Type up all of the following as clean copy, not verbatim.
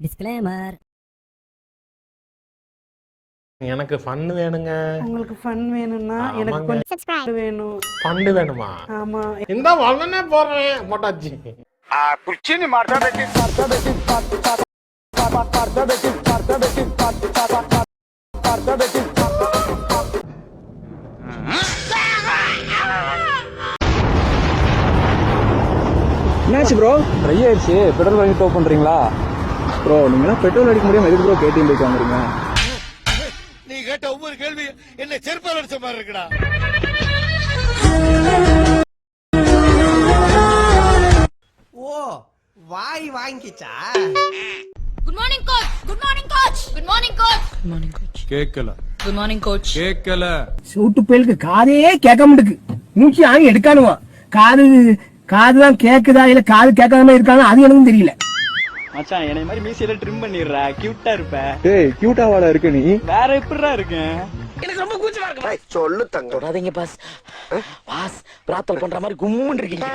Disclaimer. எனக்கு fun வேணுங்க. உங்களுக்கு ஃபன் வேணும்னா எனக்கு ஆமாங்க. கொஞ்சம் subscribe வேணும். ஃபண்டு வேணுமா? ஆமா. இந்த வல்லனே போடுறேன் போட்டாச்சு. कुर्ची मारता बेटी என்னாச்சு ப்ரோ? ட்ரை ஆயிடுச்சு. பெட்ரோல் வாங்கி டோ பண்றீங்களா ப்ரோ? நீங்களாம் பெட்ரோல் அடிக்க முடியாம எதுக்கு ப்ரோ கேடிஎம் பைக் வாங்குறீங்க? நீ கேட்ட ஒவ்வொரு கேள்வி என்ன செருப்பால் அடிச்ச மாதிரி இருக்குடா. ஓ வாய் வாங்கிச்சா? Good morning coach. Good morning coach. Good morning coach. Good morning coach. கேட்கல. Good morning coach. கேட்கல. சூட்டு பயலுக்கு காதே கேட்க மாட்டுக்கு. மூச்சு ஆங்கி எடுக்கானுவான். காதுதான் கேக்குதா இல்ல காது கேட்காம இருக்காங்க அது எனக்கும் தெரியல. மச்சான் என்னை மாதிரி மீசியில ட்ரிம் பண்ணிடுறா, கியூட்டா இருப்ப. டேய் கியூட்டா வாடா இருக்க நீ? வேற எப்படிடா இருக்கேன்? எனக்கு ரொம்ப கூச்சமா இருக்கு. சொல்லு தங்க. தொடாதீங்க பாஸ். பாஸ் பிரார்த்தனை பண்ற மாதிரி கும்முன்னு இருக்கீங்க.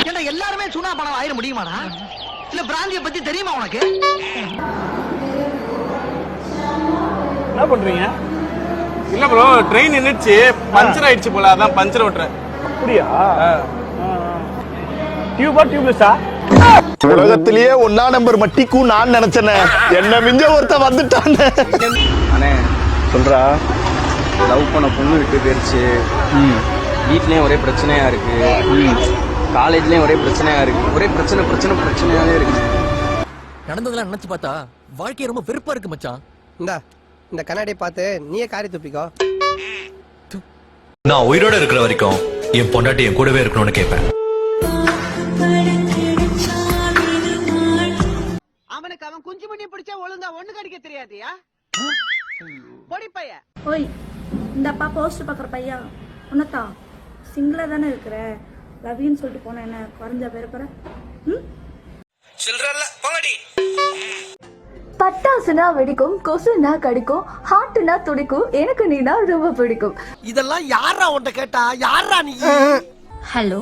ஏன்டா எல்லாரும் சுனா பணம் ஆயிர முடியுமாடா? இல்ல பிராந்திய பத்தி தெரியுமா உனக்கு? என்ன பண்றீங்க? இல்ல ப்ரோ, ட்ரெயின் நின்னுச்சு, பஞ்சர் ஆயிடுச்சு போல, அதான் பஞ்சர் ஓட்டுறேன். அப்படியா? டியூபா டியூப்லெஸ்ஸா? உலகத்திலேயே ஒன்னா நம்பர் மட்டிக்கும் நான் நினைச்சேனே, என்ன மிஞ்ச ஒருத்த வந்துட்டானே. அண்ணே சொல்றா. லவ் பண்ண பொண்ணு விட்டு போயிருச்சு. வீட்லயும் ஒரே பிரச்சனையா இருக்கு. காலேஜ்லயும் ஒரே பிரச்சனையா இருக்கு. ஒரே பிரச்சனையாவே இருக்கு. நடந்ததெல்லாம் நினைச்சு பார்த்தா வாழ்க்கை ரொம்ப வெறுப்பா இருக்கு மச்சான். இந்த கண்ணாடியை பார்த்து நீயே காரி துப்பிக்கோ. நான் உயிரோட இருக்கிற வரைக்கும் என் பொண்டாட்டி என் கூடவே இருக்கணும்னு கேட்பேன். அவனுக்கு அவன் குஞ்சு மணி பிடிச்சா ஒழுங்கா ஒண்ணு கடிக்க தெரியாதியா? பொடி பைய. ஓய், இந்தப்பா போஸ்ட் பாக்குற பையன் உனத்தா சிங்கிளா தானே இருக்கிற. லவ்யூன்னு சொல்லிட்டு போன என்ன குறைஞ்ச பேருப்பற? சில்றல்ல போங்கடி. பட்டாசுனா வெடிக்கும், கொசுனா கடிக்கும், ஹார்ட்னா துடிக்கும், எனக்கு நீனா ரொம்ப பிடிக்கும். இதெல்லாம் யாரா உன்கிட்ட கேட்டா? யாரா நீ? ஹலோ,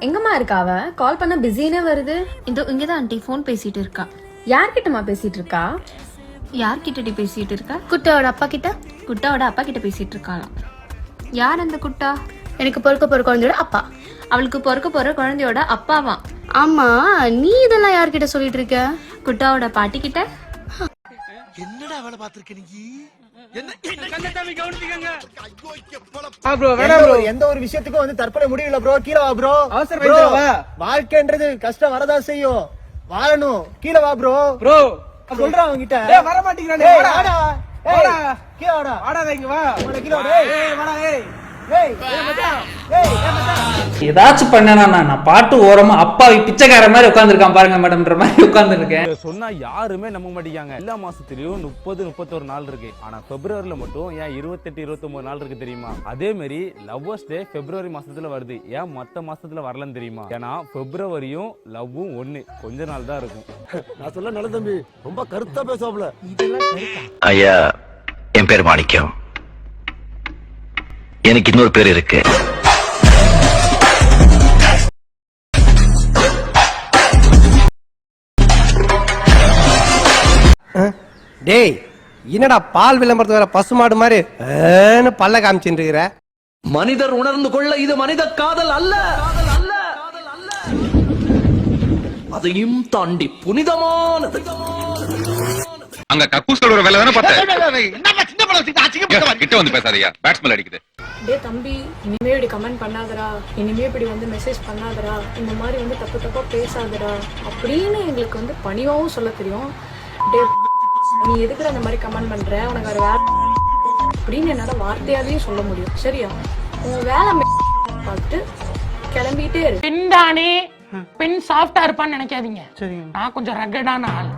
எங்கம்மா இருக்கா அவ? கால் பண்ண பிஸினே வருது. இதோ இங்கதான் ஆண்டி ஃபோன் பேசிட்டு இருக்கா. யார்கிட்டமா பேசிட்டு இருக்கா? யார்கிட்ட பேசிட்டு இருக்கா? குட்டாவோட அப்பா கிட்ட. குட்டாவோட அப்பா கிட்ட பேசிட்டு இருக்காளாம். யார் அந்த குட்டா? எனக்கு பொறுக்க போற குழந்தையோட அப்பா. அவளுக்கு பொறுக்க போற குழந்தையோட அப்பாவா? ஆமா, நீ இதெல்லாம் யார்கிட்ட சொல்லிட்டு இருக்க? குட்டாவோட பாட்டி கிட்ட. என்னடா வேலை பார்த்திருக்க நீ? ப்ரோ வேணாம் ப்ரோ. எந்த ஒரு விஷயத்துக்கும் வந்து தற்கொலை முடியல ப்ரோ. கீழ வா ப்ரோ. அவசரம் வா. வாழ்க்கைன்றது கஷ்டம் வரதா செய்யும். வாழணும். கீழ வா ப்ரோ. ப்ரோ சொல்றா அவங்கிட்ட. டேய் வர மாட்டீங்கறானே. வாடா. வாடா. கீழ வாடா. வாடா இங்க வா. கீழ வாடா. ஏய் வாடா. ஏய் ஏதாச்சும் பண்ணனா நான் பாட்டு ஓரமா அப்பாவி பிச்சைக்கார மாதிரி உட்கார்ந்துருக்கான் பாருங்க மேடம்ன்ற மாதிரி உட்கார்ந்துருக்கேன். சொன்னா யாருமே நம்ப மாட்டேங்காங்க. எல்லா மாசத்துலயும் 30-31 நாள் இருக்கு. ஆனா பிப்ரவரியில மட்டும் ஏன் 28-29 நாள் இருக்கு தெரியுமா? அதே மாதிரி லவ்வர்ஸ் டே பிப்ரவரி மாசத்துல வருது. ஏன் மத்த மாசத்துல வரலன்னு தெரியுமா? ஏன்னா பிப்ரவரியும் லவ்வும் ஒண்ணு, கொஞ்ச நாள் தான் இருக்கும். நான் சொல்ல நல்ல தம்பி, ரொம்ப கருத்தா பேசுவாப்ல. ஐயா, என் பேர் மாணிக்கம். எனக்கு இன்னொரு பேர் இருக்கு. டேய் என்னடா பால் விளம்பரத்து வேற பசுமாடு மாதிரி பல்ல காமிச்சுட்டு இருக்கிற? மனிதர் உணர்ந்து கொள்ள இது மனித காதல் அல்ல, அதையும் தாண்டி புனிதமானது. அங்க கக்கூஸ் சொல்ற வேலை தானே பார்த்தேன். என்னப்பா சின்ன பழம் வச்சிட்டு அசிங்கப்பட்ட கிட்ட வந்து பேசாதயா. பேட்ஸ்மேன் அடிக்குது. டேய் தம்பி, இனிமே இப்படி கமெண்ட் பண்ணாதடா, இனிமே இப்படி வந்து மெசேஜ் பண்ணாதடா, இந்த மாதிரி வந்து தப்பு தப்பா பேசாதடா அப்படின்னு எங்களுக்கு வந்து பணியாவும் சொல்ல தெரியும். டே நீ எதுக்குற அந்த மாதிரி கமெண்ட் பண்ற, உனக்கு வேற வேலை அப்படின்னு என்னால வார்த்தையாலையும் சொல்ல முடியும். சரியா? உன் வேலை பார்த்துட்டு கிளம்பிட்டே இரு. பின்தானே பின் சாஃப்டா இருப்பான்னு நினைக்காதீங்க. நான் கொஞ்சம் ரகடான ஆள்.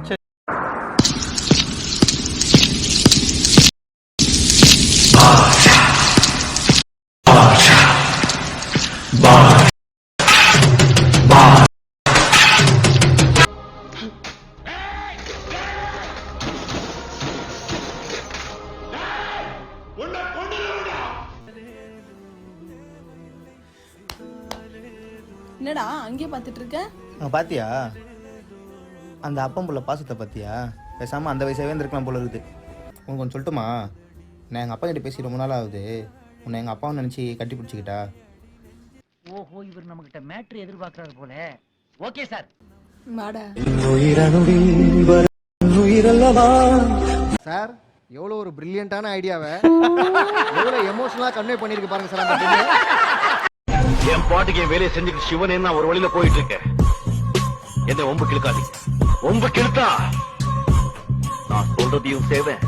என்னடா அங்கே பாத்துட்டு இருக்க? பாத்தியா அந்த அப்பம் புள்ள பாசத்தை பாத்தியா? பேசாம அந்த வயசாவே இருந்திருக்கலாம் போல இருக்குது. உனக்கு கொஞ்சம் சொல்லட்டுமா? நான் எங்க அப்பா கிட்ட பேசி ரொம்ப நாள் ஆகுது. உன்னை எங்க அப்பாவும் நினைச்சு கட்டி பிடிச்சிக்கிட்டா. ஓஹோ, இவர் நம்ம கிட்ட மேட்ரு எதிர்பார்க்கறாரு போல. Okay sir. வாடா. சார் எவ்வளவு ஒரு பிரில்லியண்டான ஐடியாவை எவ்வளவு எமோஷனலா கன்வே பண்ணிருக்கு பாருங்க சார் அந்த பொண்ணு. என் பாட்டுக்கு என் வேலையை செஞ்சுட்டு சிவனே நான் ஒரு வழியில போயிட்டு இருக்கேன். என்ன ஒம்பு கிழக்காதீங்க. ஒம்பு கிழத்தா நான் சொல்றதையும் செய்வேன்,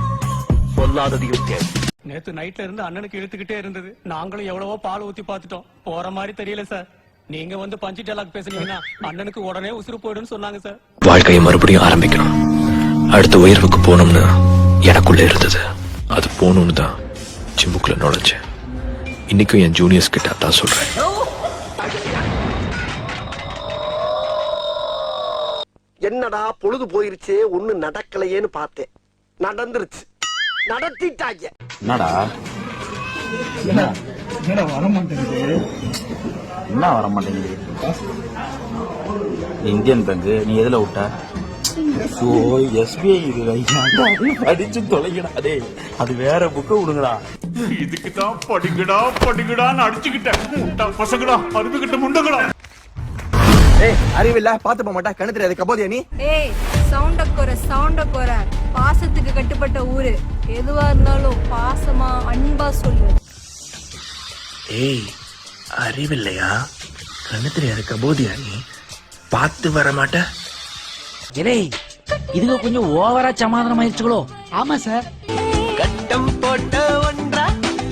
சொல்லாததையும் செய்வேன். நேத்து நைட்ல இருந்து அண்ணனுக்கு இழுத்துக்கிட்டே இருந்தது. நாங்களும் எவ்வளவோ பால் ஊத்தி பாத்துட்டோம், போற மாதிரி தெரியல சார். நீங்க வந்து பஞ்சு டேலாக் பேசுனீங்கன்னா அண்ணனுக்கு உடனே உசுறு போயிடுன்னு சொன்னாங்க சார். வாழ்க்கையை மறுபடியும் ஆரம்பிக்கணும். அடுத்த உயர்வுக்கு போகணும்னு எனக்குள்ள இருந்தது. அது போகணும்னு தான் ஜிம்முக்குள்ள நுழைஞ்சேன். இன்னைக்கும் என் ஜூனியர்ஸ் கிட்ட அதான் சொல்றேன். என்னடா பொழுது போயிருச்சு, ஒண்ணு நடக்கலையேன்னு பார்த்தேன். நடந்துருச்சு, நடத்திட்டாங்க. என்னடா வர மாட்டேங்குது. என்ன வர மாட்டேங்குது? இந்தியன் பேங்க் நீ எதுல விட்ட? எஸ்பிஐ அடிச்சு தொலைங்கடா. அது வேற புக்க விடுங்கடா. இதுக்கு தான் படிக்கடா படிக்கடான்னு அடிச்சுக்கிட்டேன். பசங்கடா அருந்துகிட்ட முண்டங்கடா. ஏய் அறிவில்ல பாத்து போக மாட்டா, கண்ணு தெரியாது கபோதியா நீ? ஏய் சவுண்ட குற பாசத்துக்கு கட்டுப்பட்ட ஊரு. எதுவா இருந்தாலும் பாசமா அன்பா சொல்லு. ஏய், அறிவில்லையா? கண்ணு தெரியாது கபோதியா நீ? பார்த்து வர மாட்ட? இலை இதுங்க கொஞ்சம் ஓவரா சமாதானம் ஆயிடுச்சுங்களோ? ஆமா சார். கட்டம் போட்ட ஒன்றா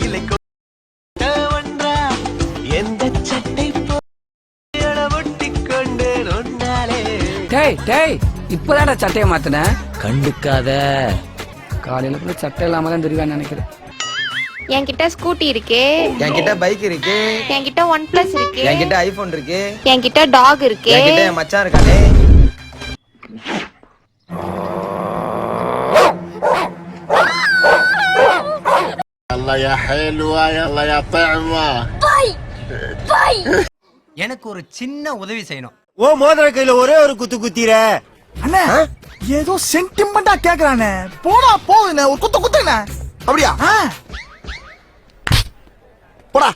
இல்லை கொட்ட ஒன்றா எந்த சட்டை ஒட்டி கொண்டு ஒன்றாலே. டேய் இப்பதான்டா சட்டையை மாத்தின. கண்டுக்காத. காலையில கூட சட்டை இல்லாம தான் தெரியுவான்னு நினைக்கிறேன். என்கிட்ட ஸ்கூட்டி இருக்கு, என்கிட்ட பைக் இருக்கு, என்கிட்ட OnePlus இருக்கு, என்கிட்ட ஐபோன் இருக்கு, என்கிட்ட டாக் இருக்கு, என்கிட்ட என் மச்சான் இருக்கானே. எனக்கு ஒரு சின்ன உதவி செய்யணும். ஓ மோதிர கையில ஒரே ஒரு குத்து குத்திர. அண்ணா ஏதோ சென்டிமெண்டா கேக்குறானே. போடா போகுதுண்ணே, ஒரு குத்து குத்துண்ணே. அப்படியா? போடா.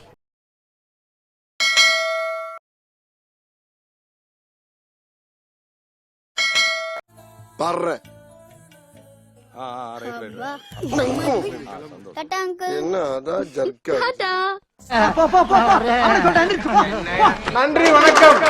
பாரு என்ன அதான் ஜர்க்கா. நன்றி வணக்கம்.